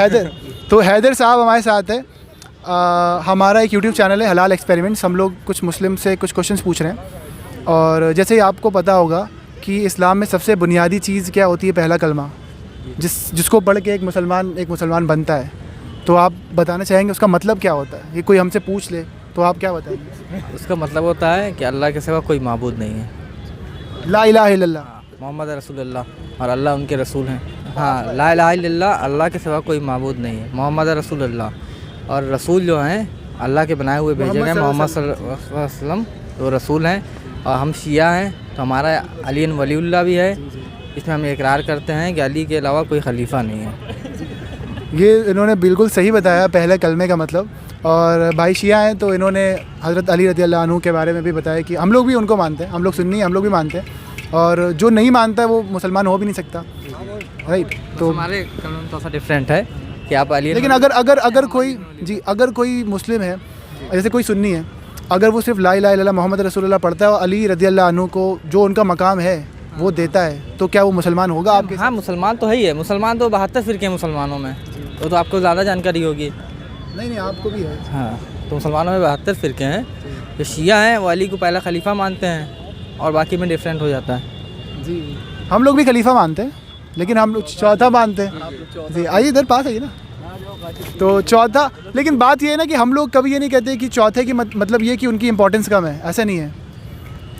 हैदर। तो हैदर साहब हमारे साथ है। हमारा एक यूट्यूब चैनल है हलाल एक्सपेरिमेंट्स। हम लोग कुछ मुस्लिम से कुछ क्वेश्चंस पूछ रहे हैं, और जैसे ही आपको पता होगा कि इस्लाम में सबसे बुनियादी चीज़ क्या होती है, पहला कलमा, जिसको पढ़ के एक मुसलमान बनता है। तो आप बताना चाहेंगे उसका मतलब क्या होता है? ये कोई हमसे पूछ ले तो आप क्या बताएंगे? उसका मतलब होता है कि अल्लाह के सिवा कोई माबूद नहीं है, ला इलाहा इल्लल्लाह, मोहम्मद रसूलुल्लाह और अल्लाह उनके रसूल हैं। हाँ, ला इलाहा इल्लल्लाह, अल्लाह के सिवा कोई माबूद नहीं है, मोहम्मद रसूलुल्लाह। और रसूल जो हैं अल्लाह के बनाए हुए भेजे गए, मोहम्मद सल्लल्लाहु अलैहि वसल्लम तो रसूल हैं। और हम शिया हैं तो हमारा अली वलीउल्लाह भी है। इसमें हम इकरार करते हैं कि अली के अलावा कोई खलीफा नहीं है। ये इन्होंने बिल्कुल सही बताया पहले कलमे का मतलब। और भाई शिया हैं तो इन्होंने हज़रत अली रज़ियल्लाहु अन्हु के बारे में भी बताया कि हम लोग भी उनको मानते हैं, हम लोग सुन्नी हैं, हम लोग भी मानते हैं, और जो नहीं मानता है वो मुसलमान हो भी नहीं सकता, राइट। तो हमारे कलमे में थोड़ा सा डिफरेंट है कि आप अली, लेकिन अगर कोई मुस्लिम है, जैसे कोई सुन्नी है, अगर वो सिर्फ ला इलाहा इल्लल्लाह मोहम्मद रसूलुल्लाह पढ़ता है और अली रज़ियल्लाहु अन्हु को जो उनका मकाम है वो देता है, तो क्या वो मुसलमान होगा आपके? हाँ, मुसलमान तो है ही है। मुसलमान तो 72 फ़िरके हैं मुसलमानों में, तो आपको ज़्यादा जानकारी होगी। नहीं, आपको भी है। हाँ, तो मुसलमानों में 72 फ़िरके हैं। जो शिया हैं वो अली को पहला खलीफा मानते हैं, और बाकी में डिफरेंट हो जाता है। जी, हम लोग भी खलीफा मानते हैं, लेकिन हम लोग चौथा मानते हैं। जी, आइए इधर पास आइए ना। तो चौथा, लेकिन बात ये है ना कि हम लोग कभी ये नहीं कहते कि चौथे की मतलब ये कि उनकी इंपॉर्टेंस कम है, ऐसा नहीं है।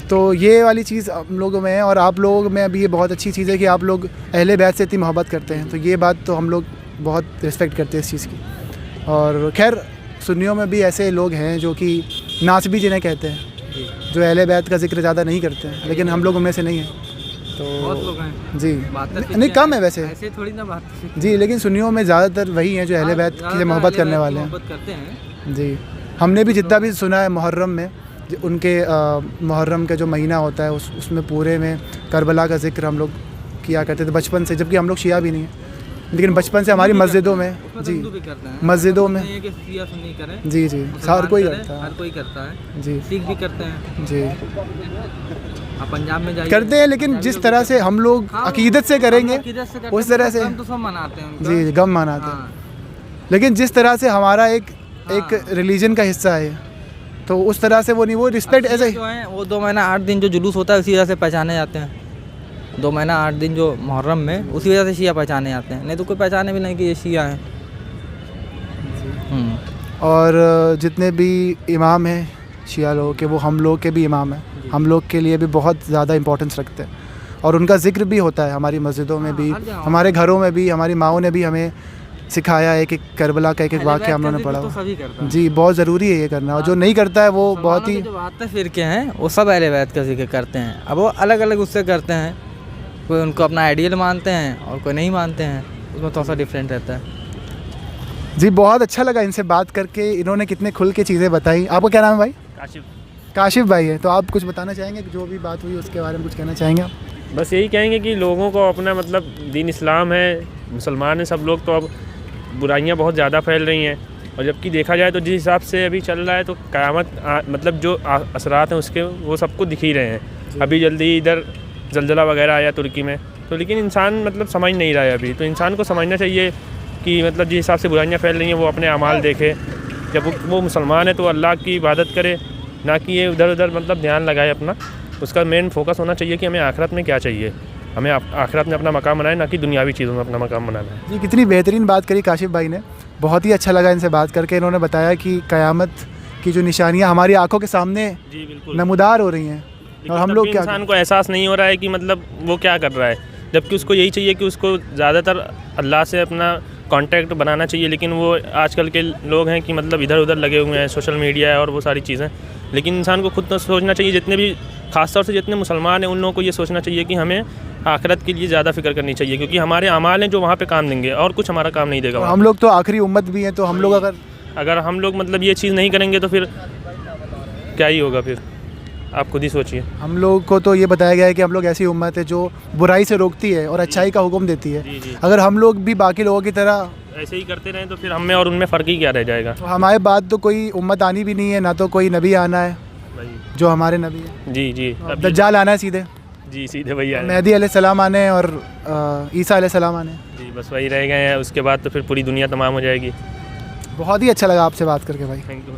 तो ये वाली चीज़ हम लोगों में है, और आप लोग में अभी ये बहुत अच्छी चीज़ है कि आप लोग अहले बैत से इतनी मोहब्बत करते हैं। तो ये बात तो हम लोग बहुत रिस्पेक्ट करते हैं इस चीज़ की। और खैर सुन्नियों में भी ऐसे लोग हैं जो कि नासबी जिन्हें कहते हैं, जो अहले बैत का जिक्र ज़्यादा नहीं करते हैं, लेकिन हम लोग उनमें से नहीं हैं। तो बहुत लोग हैं जी, नहीं कम है वैसे। ऐसे थोड़ी ना बात जी, लेकिन सुन्नियों में ज़्यादातर वही हैं जो अहले बैत से मोहब्बत करने वाले हैं। जी, हमने भी जितना भी सुना है मुहर्रम में, उनके मुहर्रम का जो महीना होता है उसमें पूरे में करबला का जिक्र हम लोग किया करते थे बचपन से, जबकि हम लोग शिया भी नहीं हैं, लेकिन बचपन से हमारी मस्जिदों में, जी मस्जिदों में, जी हर कोई करता है, जी सिख भी करते हैं, जी पंजाब में करते हैं, लेकिन जिस तरह से हम लोग अकीदत से करेंगे उस तरह से तो सब मनाते हैं, जी गम मनाते हैं। लेकिन जिस तरह से हमारा एक रिलीजन का हिस्सा है, तो उस तरह से वो नहीं, वो रिस्पेक्ट ऐसे ही है। वो 2 महीना 8 दिन जो जुलूस होता है उसी वजह से पहचाने जाते हैं। 2 महीना 8 दिन जो मुहर्रम में, उसी वजह से शिया पहचाने जाते हैं, नहीं तो कोई पहचाने भी नहीं कि ये शिया हैं। और जितने भी इमाम हैं शिया लोगों के, वो हम लोग के भी इमाम हैं, हम लोग के लिए भी बहुत ज़्यादा इंपॉर्टेंस रखते हैं, और उनका जिक्र भी होता है हमारी मस्जिदों में भी, हमारे घरों में भी। हमारी माओं ने भी हमें सिखाया है कि करबला का एक वाक़या हम लोगों ने पढ़ा। तो सभी करता है। जी, बहुत ज़रूरी है ये करना, और जो नहीं करता है वो बहुत ही, जो 72 फ़िरके हैं वो सब अहले बैत का जिक्र करते हैं। अब वो अलग अलग उससे करते हैं, कोई उनको अपना आइडियल मानते हैं और कोई नहीं मानते हैं, उसमें थोड़ा सा डिफरेंट रहता है। जी, बहुत अच्छा लगा इनसे बात करके, इन्होंने कितने खुल के चीज़ें बताई। आपका क्या नाम है भाई? काशिफ भाई है। तो आप कुछ बताना चाहेंगे, जो भी बात हुई उसके बारे में कुछ कहना चाहेंगे आप? बस यही कहेंगे कि लोगों को अपना मतलब दीन इस्लाम है, मुसलमान हैं सब लोग, तो अब बुराइयां बहुत ज़्यादा फैल रही हैं। और जबकि देखा जाए तो जिस हिसाब से अभी चल रहा है, तो क़यामत मतलब जो असरात हैं उसके, वो सबको दिख ही रहे हैं। अभी जल्दी इधर ज़लज़ला वगैरह आया तुर्की में, तो लेकिन इंसान मतलब समझ नहीं रहा है अभी। तो इंसान को समझना चाहिए कि मतलब जिस हिसाब से बुराइयां फैल रही हैं वो अपने अमाल देखे। जब वो मुसलमान है तो अल्लाह की इबादत करे, ना कि ये उधर उधर मतलब ध्यान लगाए अपना। उसका मेन फोकस होना चाहिए कि हमें आखिरत में क्या चाहिए, हमें आखिरत में अपना मकाम बनाए, ना कि दुनियावी चीज़ों में अपना मकाम बनाना है। जी, कितनी बेहतरीन बात करी काशिफ भाई ने, बहुत ही अच्छा लगा इनसे बात करके। इन्होंने बताया कि क़यामत की जो निशानियाँ हमारी आंखों के सामने जी बिल्कुल नमूदार हो रही हैं, और हम लोग क्या, इंसान को एहसास नहीं हो रहा है कि मतलब वो क्या कर रहा है, जबकि उसको यही चाहिए कि उसको ज़्यादातर अल्लाह से अपना कांटेक्ट बनाना चाहिए। लेकिन वो आजकल के लोग हैं कि मतलब इधर उधर लगे हुए हैं, सोशल मीडिया है और वो सारी चीज़ें। लेकिन इंसान को खुद तो सोचना चाहिए, जितने भी ख़ासतौर से जितने मुसलमान हैं उन लोगों को ये सोचना चाहिए कि हमें आखिरत के लिए ज़्यादा फिक्र करनी चाहिए, क्योंकि हमारे अमाल हैं जो वहाँ पे काम देंगे, और कुछ हमारा काम नहीं देगा। हम लोग तो आखिरी उम्मत भी हैं, तो हम लोग अगर हम लोग मतलब ये चीज़ नहीं करेंगे तो फिर क्या ही होगा, फिर आप खुद ही सोचिए। हम लोग को तो ये बताया गया है कि हम लोग ऐसी उम्मत है जो बुराई से रोकती है और अच्छाई का हुक्म देती है। जी। अगर हम लोग भी बाकी लोगों की तरह ऐसे ही करते रहें तो फिर हम में और उनमें फ़र्क ही क्या रह जाएगा। तो हमारे बाद तो कोई उम्मत आनी भी नहीं है, ना तो कोई नबी आना है जो हमारे नबी है। जी दज्जाल आना है सीधे। जी सीधे वही आए मेहदी अलैहिस्सलाम आने और ईसा अलैहिस्सलाम आने। जी, बस वही रह गए हैं, उसके बाद तो फिर पूरी दुनिया तमाम हो जाएगी। बहुत ही अच्छा लगा आपसे बात करके भाई। Thank you.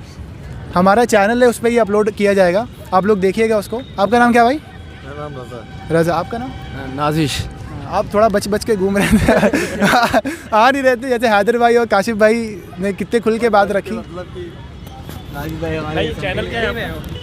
हमारा चैनल है, उस पर ही अपलोड किया जाएगा, आप लोग देखिएगा उसको। आपका नाम क्या भाई? मेरा नाम रज़ा। रज़ा। आपका नाम? नाजिश। आप थोड़ा बच बच के घूम रहे थे आ नहीं रहते, जैसे हैदर भाई और काशिफ भाई ने कितने खुल के बात रखी। मतलब कि नाजिश भाई हमारे चैनल क्या है?